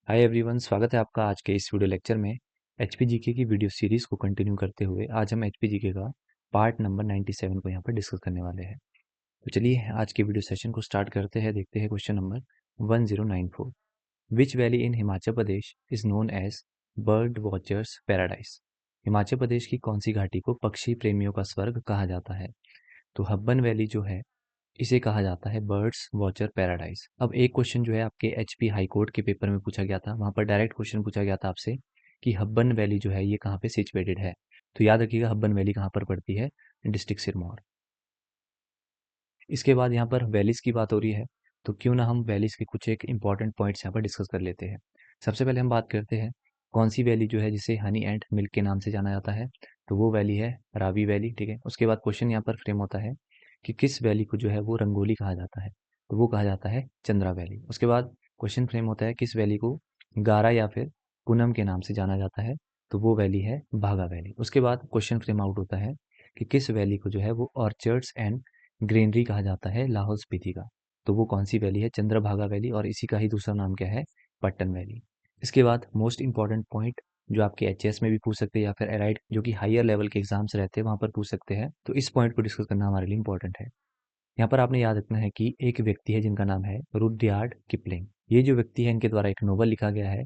Hi everyone, स्वागत है आपका आज के इस वीडियो लेक्चर में। एचपीजीके की वीडियो सीरीज़ को कंटिन्यू करते हुए आज हम एचपीजीके का पार्ट नंबर 97 को यहाँ पर डिस्कस करने वाले हैं। तो चलिए आज के वीडियो सेशन को स्टार्ट करते हैं। देखते हैं question number 1094। Which valley in Himachal Pradesh is known as bird watchers paradise. Himachal Pradesh की कौन सी घाटी को पक्षी प्रेमियों का स्वर्ग कहा जाता है? तो हब्बन वैली जो है इसे कहा जाता है बर्ड्स वॉचर पैराडाइज। अब एक क्वेश्चन जो है आपके एचपी हाई कोर्ट के पेपर में पूछा गया था, वहां पर डायरेक्ट क्वेश्चन पूछा गया था आपसे कि हब्बन वैली जो है ये कहाँ पे सिचुएटेड है। तो याद रखिएगा हब्बन वैली कहाँ पर पड़ती है, डिस्ट्रिक्ट सिरमौर। इसके बाद यहाँ पर वैलीज की बात हो रही है, तो क्यों ना हम वैलीज के कुछ एक इंपॉर्टेंट पॉइंट्स यहाँ पर डिस्कस कर लेते हैं। सबसे पहले हम बात करते हैं कौन सी वैली जो है जिसे हनी एंड मिल्क के नाम से जाना जाता है। तो वो वैली है रावी वैली, ठीक है। उसके बाद क्वेश्चन यहाँ पर फ्रेम होता है कि किस वैली को जो है वो रंगोली कहा जाता है। तो वो कहा जाता है चंद्रा वैली। उसके बाद क्वेश्चन फ्रेम होता है किस वैली को गारा या फिर पूनम के नाम से जाना जाता है। तो वो वैली है भागा वैली। उसके बाद क्वेश्चन फ्रेम आउट होता है कि किस वैली को जो है वो ऑर्चर्ड्स एंड ग्रीनरी कहा जाता है लाहौल स्पीति का। तो वो कौन सी वैली है, चंद्रभागा वैली, और इसी का ही दूसरा नाम क्या है, पट्टन वैली। इसके बाद मोस्ट इंपॉर्टेंट पॉइंट जो आपके एचएस में भी पूछ सकते हैं या फिर एराइड जो कि हायर लेवल के एग्जाम्स रहते हैं वहां पर पूछ सकते हैं, तो इस पॉइंट को डिस्कस करना हमारे लिए इंपॉर्टेंट है। यहाँ पर आपने याद रखना है कि एक व्यक्ति है जिनका नाम है रुडयार्ड किपलिंग। ये जो व्यक्ति है इनके द्वारा एक नोवेल लिखा गया है,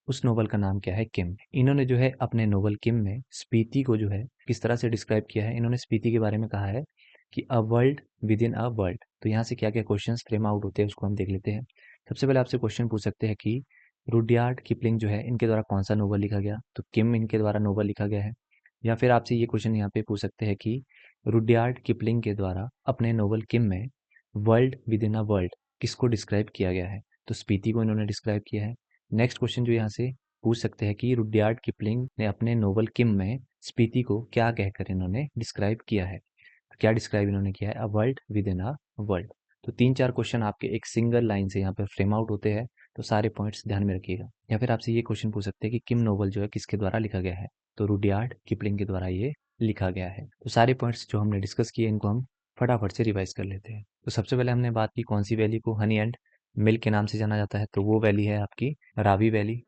उस नोवेल का नाम क्या है, किम। इन्होंने जो है अपने नोवेल किम में स्पीति को जो है किस तरह से डिस्क्राइब किया है, इन्होंने स्पीति के बारे में कहा है कि अ world within a world. तो यहाँ से क्या क्या क्वेश्चंस फ्रेम आउट होते हैं उसको हम देख लेते हैं। सबसे पहले आपसे क्वेश्चन पूछ सकते हैं कि रुडयार्ड किपलिंग जो है इनके द्वारा कौन सा नोवेल लिखा गया। तो किम इनके द्वारा नोवेल लिखा गया है। या फिर आपसे ये क्वेश्चन यहाँ पे पूछ सकते हैं कि रुडयार्ड किपलिंग के द्वारा अपने नोवेल किम में world within a world किसको डिस्क्राइब किया गया है। तो स्पीति को इन्होंने डिस्क्राइब किया है। नेक्स्ट क्वेश्चन जो यहाँ से पूछ सकते हैं कि रुडयार्ड किपलिंग ने अपने नोवेल किम में स्पीति को क्या कहकर इन्होंने डिस्क्राइब किया है। तो क्या डिस्क्राइब इन्होंने किया है, अ world within a world. तो तीन चार क्वेश्चन आपके एक सिंगल लाइन से यहाँ पर फ्रेम आउट होते हैं, तो सारे पॉइंट्स ध्यान में रखिएगा। या फिर आपसे ये क्वेश्चन पूछ सकते हैं कि किम नोवेल जो है किसके द्वारा लिखा गया है। तो रुडयार्ड किपलिंग के द्वारा ये लिखा गया है। तो सारे पॉइंट्स जो हमने डिस्कस किए इनको हम फटाफट से रिवाइज कर लेते हैं। तो सबसे पहले हमने बात की कौन सी वैली को हनी एंड मिल्क के नाम से जाना जाता है। तो वो वैली है आपकी रावी वैली।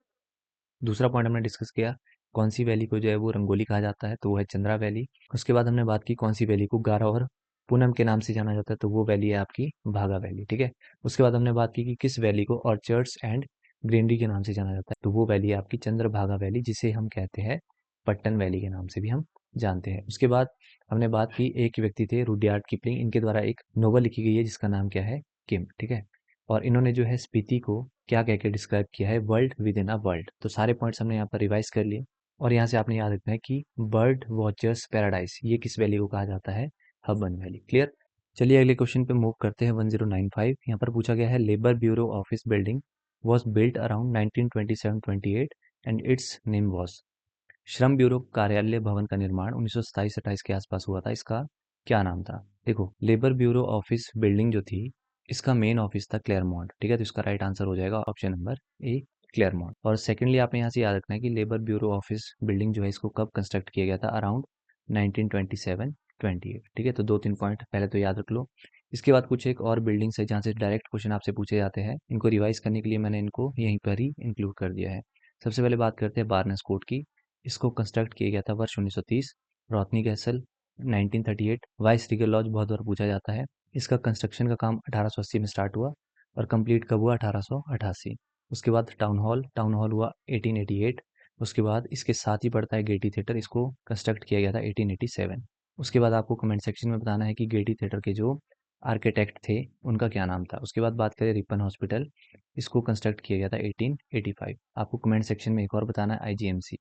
दूसरा पॉइंट हमने डिस्कस किया कौन सी वैली को जो है वो रंगोली कहा जाता है। तो वो है चंद्रा वैली। उसके बाद हमने बात की कौन सी वैली को गारा और पूनम के नाम से जाना जाता है। तो वो वैली है आपकी भागा वैली, ठीक है। उसके बाद हमने बात की कि किस वैली को ऑर्चर्ड्स एंड ग्रीनरी के नाम से जाना जाता है। तो वो वैली है आपकी चंद्रभागा वैली, जिसे हम कहते हैं पट्टन वैली के नाम से भी हम जानते हैं। उसके बाद हमने बात की एक व्यक्ति थे रुडयार्ड किपलिंग, इनके द्वारा एक नोवेल लिखी गई है जिसका नाम क्या है, किम, ठीक है। और इन्होंने जो है स्पीति को क्या कह के डिस्क्राइब किया है, world within a world. तो सारे पॉइंट्स हमने यहाँ पर रिवाइज कर लिए। और यहाँ से आपने याद रखना है कि बर्ड वॉचर्स पैराडाइज ये किस वैली को कहा जाता है, हबन वैली। क्लियर। चलिए अगले क्वेश्चन पे मूव करते हैं। 1095 यहाँ पर पूछा गया है labour bureau office building was built around 1927-28 and it's name was. श्रम ब्यूरो कार्यालय भवन का निर्माण 1927-28 के आसपास हुआ था, इसका क्या नाम था। देखो लेबर ब्यूरो ऑफिस बिल्डिंग जो थी इसका मेन ऑफिस था क्लेयरमॉन्ट, ठीक है। तो इसका राइट आंसर हो जाएगा ऑप्शन नंबर ए, क्लेयरमॉन्ट। और सेकेंडली आपने यहाँ से याद रखना है कि लेबर ब्यूरो ऑफिस बिल्डिंग जो है इसको कब कंस्ट्रक्ट किया गया था, अराउंड 1927-28, ठीक है। तो दो तीन पॉइंट पहले तो याद रख लो। इसके बाद कुछ एक और बिल्डिंग्स है जहाँ से डायरेक्ट क्वेश्चन आपसे पूछे जाते हैं, इनको रिवाइज करने के लिए मैंने इनको यहीं पर ही इंक्लूड कर दिया है। सबसे पहले बात करते हैं बार्नेस कोर्ट की। इसको कंस्ट्रक्ट किया गया था वर्ष 1930। रॉथनी कैसल 1938। वाइस रीगल लॉज बहुत बार पूछा जाता है। इसका कंस्ट्रक्शन का काम 1880 में स्टार्ट हुआ और कंप्लीट कब हुआ, 1888। उसके बाद टाउन हॉल हुआ 1888। उसके बाद इसके साथ ही पड़ता है गेटी थिएटर, इसको कंस्ट्रक्ट किया गया था 1887। उसके बाद आपको कमेंट सेक्शन में बताना है कि गेटी थिएटर के जो आर्किटेक्ट थे उनका क्या नाम था। उसके बाद बात करें रिपन हॉस्पिटल, इसको कंस्ट्रक्ट किया गया था 1885। आपको कमेंट सेक्शन में एक और बताना है आईजीएमसी,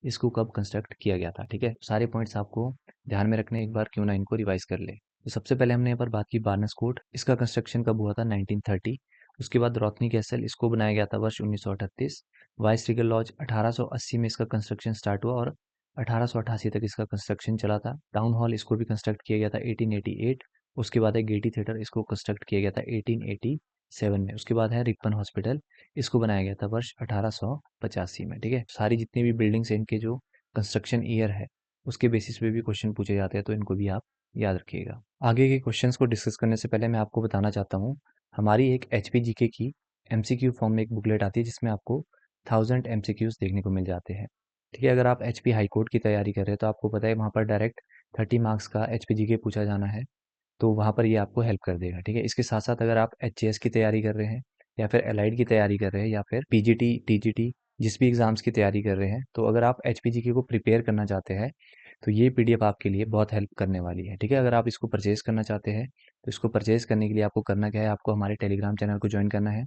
इसको कब कंस्ट्रक्ट किया गया था, ठीक है। सारे पॉइंट्स आपको ध्यान में रखने, एक बार क्यों ना इनको रिवाइज कर ले। तो सबसे पहले हमने यहाँ पर बात की बार्नस कोर्ट, इसका कंस्ट्रक्शन कब हुआ था, 1930। उसके बाद रॉथनी कैसल, इसको बनाया गया था वर्ष 1938। वाइस रीगल लॉज 1880 में इसका कंस्ट्रक्शन स्टार्ट हुआ और 1888 तक इसका कंस्ट्रक्शन चला था। टाउन हॉल इसको भी कंस्ट्रक्ट किया गया था 1888। उसके बाद है गेटी थिएटर, इसको कंस्ट्रक्ट किया गया था 1887 में। उसके बाद है रिपन हॉस्पिटल, इसको बनाया गया था वर्ष 1885 में, ठीक है। सारी जितनी भी बिल्डिंग्स हैं इनके जो कंस्ट्रक्शन ईयर है उसके बेसिस पे भी क्वेश्चन पूछे जाते हैं, तो इनको भी आप याद रखिएगा। आगे के क्वेश्चंस को डिस्कस करने से पहले मैं आपको बताना चाहता हूँ हमारी एक एचपीजीके की एमसीक्यू फॉर्म में एक बुकलेट आती है जिसमें आपको 1000 एमसीक्यूज देखने को मिल जाते हैं। ठीक है, अगर आप एचपी हाई कोर्ट की तैयारी कर रहे हैं तो आपको पता है वहाँ पर डायरेक्ट 30 मार्क्स का एचपी जीके पूछा जाना है, तो वहाँ पर ये आपको हेल्प कर देगा। ठीक है, इसके साथ साथ अगर आप एचएएस की तैयारी कर रहे हैं या फिर एलाइड की तैयारी कर रहे हैं या फिर पीजीटी टीजीटी जिस भी एग्जाम्स की तैयारी कर रहे हैं, तो अगर आप एचपीजीके को प्रिपेयर करना चाहते हैं तो ये पीडीएफ आपके लिए बहुत हेल्प करने वाली है। ठीक है, अगर आप इसको परचेज करना चाहते हैं तो इसको परचेज करने के लिए आपको करना क्या है, आपको हमारे टेलीग्राम चैनल को ज्वाइन करना है,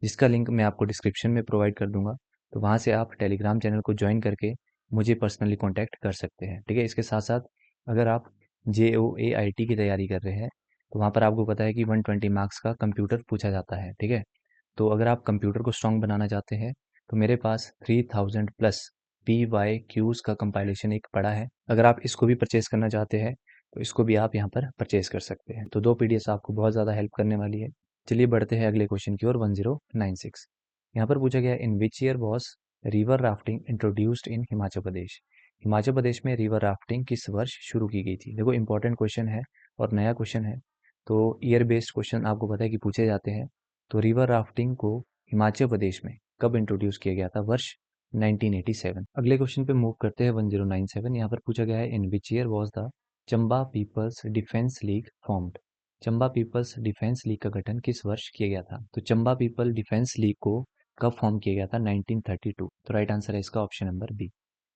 जिसका लिंक मैं आपको डिस्क्रिप्शन में प्रोवाइड कर दूंगा। तो वहाँ से आप टेलीग्राम चैनल को ज्वाइन करके मुझे पर्सनली कॉन्टैक्ट कर सकते हैं। ठीक है, इसके साथ साथ अगर आप JOAIT की तैयारी कर रहे हैं तो वहाँ पर आपको पता है कि 120 मार्क्स का कंप्यूटर पूछा जाता है। ठीक है, तो अगर आप कंप्यूटर को स्ट्रॉन्ग बनाना चाहते हैं तो मेरे पास 3000 प्लस PYQs का कंपाइलेशन एक पड़ा है। अगर आप इसको भी परचेज करना चाहते हैं तो इसको भी आप यहाँ पर परचेज कर सकते हैं। तो 2 पीडीएफ आपको बहुत ज़्यादा हेल्प करने वाली है। चलिए बढ़ते हैं अगले क्वेश्चन की ओर। 1096 यहाँ पर पूछा गया है, in which year was river rafting introduced in Himachal Pradesh. Himachal Pradesh में रिवर राफ्टिंग किस वर्ष शुरू की गई थी। देखो इंपॉर्टेंट क्वेश्चन है और नया क्वेश्चन है, तो ईयर बेस्ड क्वेश्चन आपको पता है कि पूछे जाते हैं। तो रिवर राफ्टिंग को हिमाचल प्रदेश में कब इंट्रोड्यूस किया गया था, वर्ष 1987। अगले क्वेश्चन पे मूव करते हैं। 1097 यहाँ पर पूछा गया है, in which year was the Chamba People's Defence League formed. Chamba People's Defence League का गठन किस वर्ष किया गया था। तो चंबा पीपल डिफेंस लीग को कब फॉर्म किया गया था, 1932। तो राइट आंसर है इसका ऑप्शन नंबर बी।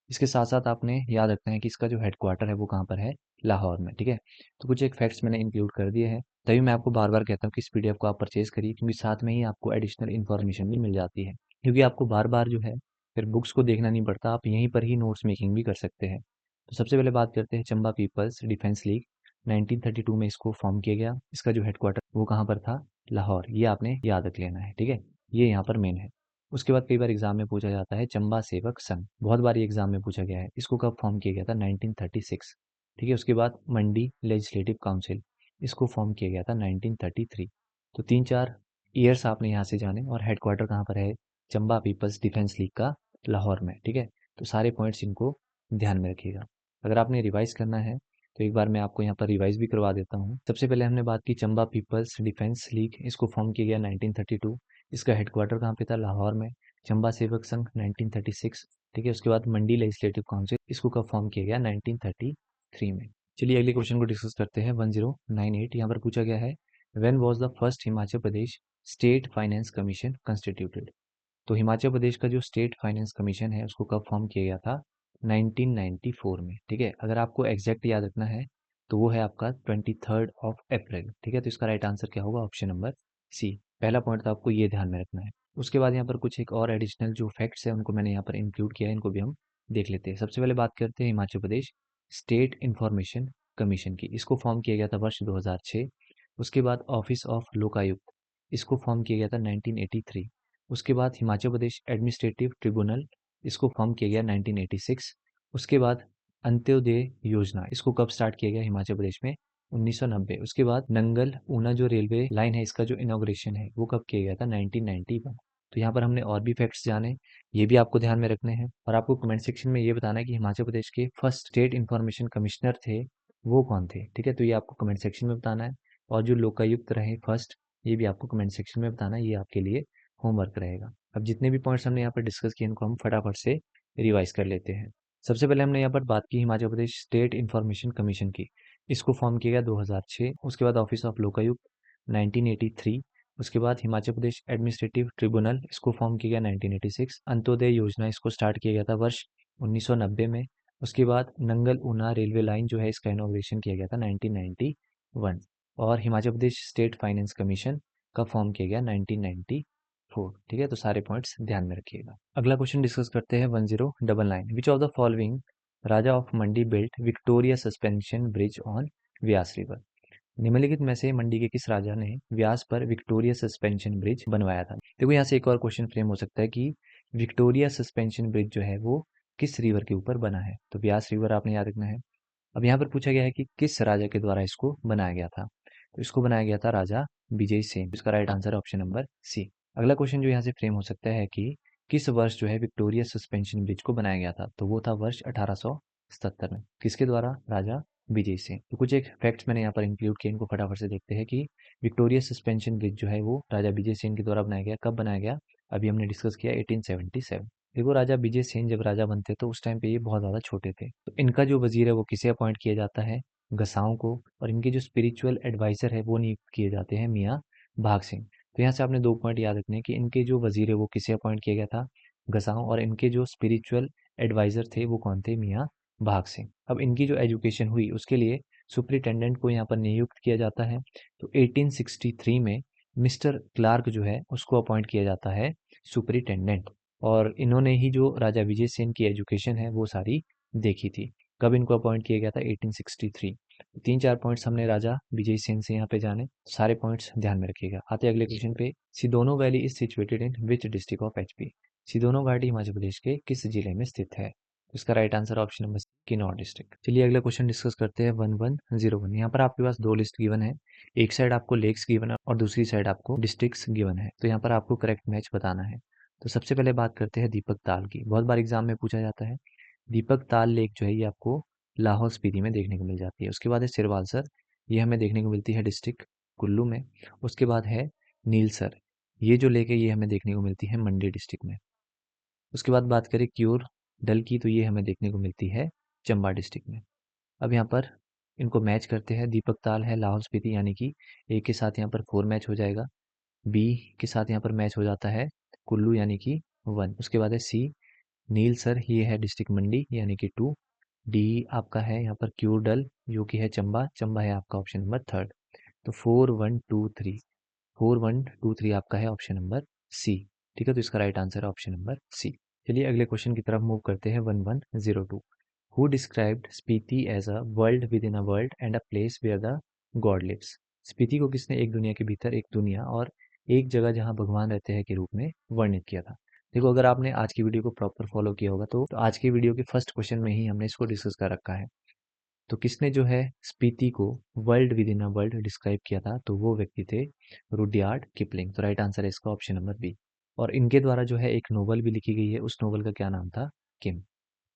इसके साथ साथ आपने याद रखना है कि इसका जो हेडक्वार्टर है वो कहाँ पर है, लाहौर में। ठीक है, तो कुछ एक फैक्ट्स मैंने इंक्लूड कर दिए हैं, तभी मैं आपको बार बार कहता हूँ कि इस पीडीएफ को आप परचेज करिए, क्योंकि साथ में ही आपको एडिशनल इन्फॉर्मेशन भी मिल जाती है, क्योंकि आपको बार बार जो है फिर बुक्स को देखना नहीं पड़ता, आप यहीं पर ही नोट्स मेकिंग भी कर सकते हैं। तो सबसे पहले बात करते हैं चंबा पीपल्स डिफेंस लीग। 1932 में इसको फॉर्म किया गया। इसका जो हेडक्वार्टर वो कहाँ पर था, लाहौर। ये आपने याद रख लेना है। ठीक है, ये यहाँ पर मेन है। उसके बाद कई बार एग्जाम में पूछा जाता है चंबा सेवक संघ, बहुत बार ये एग्जाम में पूछा गया है, इसको कब फॉर्म किया गया था, 1936। ठीक है, उसके बाद मंडी लेजिस्लेटिव काउंसिल, इसको फॉर्म किया गया था 1933। तो 3-4 ईयर्स आपने यहाँ से जाने, और हेडक्वार्टर कहाँ पर है, चंबा पीपल्स डिफेंस लीग का लाहौर में। ठीक है, तो सारे पॉइंट्स इनको ध्यान में रखिएगा। अगर आपने रिवाइज करना है तो एक बार मैं आपको यहाँ पर रिवाइज भी करवा देता हूँ। सबसे पहले हमने बात की चंबा पीपल्स डिफेंस लीग, इसको फॉर्म किया गया 1932। इसका हेडक्वार्टर कहाँ पे था, लाहौर में। चंबा सेवक संघ 1936। ठीक है, उसके बाद मंडी लेजिस्लेटिव काउंसिल, इसको कब फॉर्म किया गया, 1933 में। चलिए अगले क्वेश्चन को डिस्कस करते हैं। 1098 यहाँ पर पूछा गया है, when was the first Himachal Pradesh state finance commission constituted. तो हिमाचल प्रदेश का जो स्टेट फाइनेंस कमीशन है उसको कब फॉर्म किया गया था, 1994 में। ठीक है, अगर आपको एग्जैक्ट याद रखना है तो वो है आपका 23 अप्रैल। ठीक है, तो इसका राइट आंसर क्या होगा, ऑप्शन नंबर सी। पहला पॉइंट तो आपको ये ध्यान में रखना है। उसके बाद यहाँ पर कुछ एक और एडिशनल जो फैक्ट्स है उनको मैंने यहाँ पर इंक्लूड किया है, इनको भी हम देख लेते हैं। सबसे पहले बात करते हैं Himachal Pradesh state information commission की, इसको फॉर्म किया गया था वर्ष 2006। उसके बाद ऑफिस ऑफ लोकायुक्त, इसको फॉर्म किया गया था 1983। उसके बाद हिमाचल प्रदेश एडमिनिस्ट्रेटिव ट्रिब्यूनल, इसको फॉर्म किया गया 1986। उसके बाद अंत्योदय योजना, इसको कब स्टार्ट किया गया हिमाचल प्रदेश में, 1990। उसके बाद नंगल ऊना जो रेलवे लाइन है इसका जो इनॉग्रेशन है वो कब किया गया था, 1991। तो यहाँ पर हमने और भी फैक्ट्स जाने, ये भी आपको ध्यान में रखने हैं, और आपको कमेंट सेक्शन में ये बताना है कि हिमाचल प्रदेश के फर्स्ट स्टेट इन्फॉर्मेशन कमिश्नर थे वो कौन थे। ठीक है, तो ये आपको कमेंट सेक्शन में बताना है, और जो लोकायुक्त रहे फर्स्ट, ये भी आपको कमेंट सेक्शन में बताना है, ये आपके लिए होमवर्क रहेगा। अब जितने भी पॉइंट्स हमने यहाँ पर डिस्कस किए इनको हम फटाफट से रिवाइज कर लेते हैं। सबसे पहले हमने यहाँ पर बात की Himachal Pradesh state information commission की, इसको फॉर्म किया गया 2006। उसके बाद ऑफिस ऑफ लोकायुक्त 1983। उसके बाद हिमाचल प्रदेश एडमिनिस्ट्रेटिव ट्रिब्यूनल, इसको फॉर्म किया गया 1986। अंत्योदय योजना, इसको स्टार्ट किया गया था वर्ष 1990 में। उसके बाद नंगल ऊना रेलवे लाइन जो है इसका इनॉग्रेशन किया गया था 1991। और Himachal Pradesh state finance commission कब फॉर्म किया गया, 1994। ठीक है, तो सारे पॉइंट्स ध्यान में रखिएगा। अगला क्वेश्चन डिस्कस करते हैं। 1099 which of the following Raja of Mandi built Victoria suspension bridge on Vyas river. निम्नलिखित में से मंडी के किस राजा ने व्यास पर विक्टोरिया सस्पेंशन ब्रिज बनवाया था। देखो यहाँ से एक और क्वेश्चन फ्रेम हो सकता है कि विक्टोरिया सस्पेंशन ब्रिज जो है वो किस रिवर के ऊपर बना है, तो व्यास रिवर आपने याद रखना है। अब यहाँ पर पूछा गया है कि किस राजा के द्वारा इसको बनाया गया था, तो इसको बनाया गया था राजा विजय सेन। इसका राइट आंसर है ऑप्शन नंबर सी। अगला क्वेश्चन जो यहाँ से फ्रेम हो सकता है कि किस वर्ष जो है विक्टोरिया सस्पेंशन ब्रिज को बनाया गया था, तो वो था वर्ष 1877 में। किसके द्वारा, राजा विजय सेन। तो कुछ एक फैक्ट्स मैंने यहाँ पर इंक्लूड किए, इनको फटाफट से देखते हैं कि विक्टोरिया सस्पेंशन ब्रिज जो है वो राजा विजय सेन के द्वारा बनाया गया। कब बनाया गया, अभी हमने डिस्कस किया 1877। देखो राजा विजय सेन जब राजा बनते तो उस टाइम पे ये बहुत ज़्यादा छोटे थे। तो इनका जो वजीर है वो किसे अपॉइंट किया जाता है, गसाओं को, और इनके जो स्पिरिचुअल एडवाइज़र है वो नियुक्त किए जाते हैं मियाँ भाग सिंह। तो यहाँ से आपने 2 पॉइंट याद रखने हैं कि इनके जो वजीर है वो किसे अपॉइंट किया गया था, गसाओं, और इनके जो स्पिरिचुअल एडवाइज़र थे वो कौन थे, मियाँ भाग सिंह। अब इनकी जो एजुकेशन हुई उसके लिए सुपरिटेंडेंट को यहाँ पर नियुक्त किया जाता है। तो 1863 में मिस्टर क्लार्क जो है उसको अपॉइंट किया जाता है सुपरिटेंडेंट, और इन्होंने ही जो राजा विजय सेन की एजुकेशन है वो सारी देखी थी। कब इनको अपॉइंट किया गया था, 1863। 3-4 पॉइंट्स हमने राजा विजय सेन से यहाँ पे जाने, सारे पॉइंट्स ध्यान में रखिएगा। आते हैं अगले क्वेश्चन पे। Sidono valley is situated in which district of HP. Sidono घाटी हिमाचल प्रदेश के किस जिले में स्थित है। तो इसका right answer option number Kinnaur district. चलिए अगला क्वेश्चन डिस्कस करते हैं 1101। यहाँ पर आपके पास 2 लिस्ट गिवन है, एक साइड आपको लेक्स गिवन है और दूसरी साइड आपको डिस्ट्रिक्ट्स गिवन है। तो यहाँ पर आपको करेक्ट मैच बताना है। तो सबसे पहले बात करते हैं दीपक ताल की, बहुत बार एग्जाम में पूछा जाता है। दीपक ताल लेक जो है ये आपको लाहौल स्पीति में देखने को मिल जाती है। उसके बाद है सिरवालसर, ये हमें देखने को मिलती है डिस्ट्रिक्ट कुल्लू में। उसके बाद है नीलसर, ये जो लेक है ये हमें देखने को मिलती है मंडी डिस्ट्रिक्ट में। उसके बाद बात करें क्यूर डल की, तो ये हमें देखने को मिलती है चंबा डिस्ट्रिक्ट में। अब यहाँ पर इनको मैच करते हैं, दीपक ताल है लाहौल स्पीति, यानी कि ए के साथ यहाँ पर 4 मैच हो जाएगा, बी के साथ यहाँ पर मैच हो जाता है कुल्लू यानी कि 1। उसके बाद है सी नीलसर, ये है डिस्ट्रिक्ट मंडी यानी कि 2। डी आपका है यहाँ पर क्यूरडल जो कि है चंबा, चंबा है आपका ऑप्शन नंबर 3rd। तो 4-1-2-3, 4-1-2-3 आपका है ऑप्शन नंबर सी। ठीक है, तो इसका राइट आंसर है ऑप्शन नंबर सी। चलिए अगले क्वेश्चन की तरफ मूव करते हैं। 1102। Who described Spiti as a world within a world and a place where the god lives. Spiti को किसने एक दुनिया के भीतर एक दुनिया और एक जगह जहां भगवान रहते हैं के रूप में वर्णित किया था। देखो अगर आपने आज की वीडियो को प्रॉपर फॉलो किया होगा तो आज की वीडियो के फर्स्ट क्वेश्चन में ही हमने इसको डिस्कस कर रखा है। तो किसने जो है स्पीति को world within a world describe किया था, तो वो व्यक्ति थे रुडयार्ड किपलिंग। तो राइट आंसर है इसका ऑप्शन नंबर बी। और इनके द्वारा जो है एक नोवेल भी लिखी गई है, उस नोवेल का क्या नाम था, किम।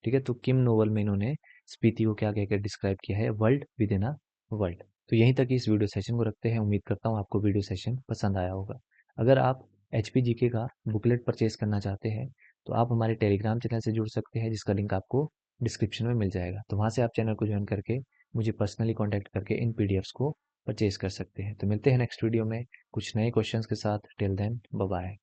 ठीक है, तो किम नोवेल में इन्होंने स्पीति को क्या कहकर डिस्क्राइब किया है, world within a world. तो यहीं तक इस वीडियो सेशन को रखते हैं। उम्मीद करता हूँ आपको वीडियो सेशन पसंद आया होगा। अगर आप HPGK का बुकलेट परचेज करना चाहते हैं तो आप हमारे टेलीग्राम चैनल से जुड़ सकते हैं, जिसका लिंक आपको डिस्क्रिप्शन में मिल जाएगा। तो वहाँ से आप चैनल को ज्वाइन करके मुझे पर्सनली कॉन्टैक्ट करके इन PDFs को परचेज कर सकते हैं। तो मिलते हैं नेक्स्ट वीडियो में कुछ नए क्वेश्चंस के साथ। Till then bye bye.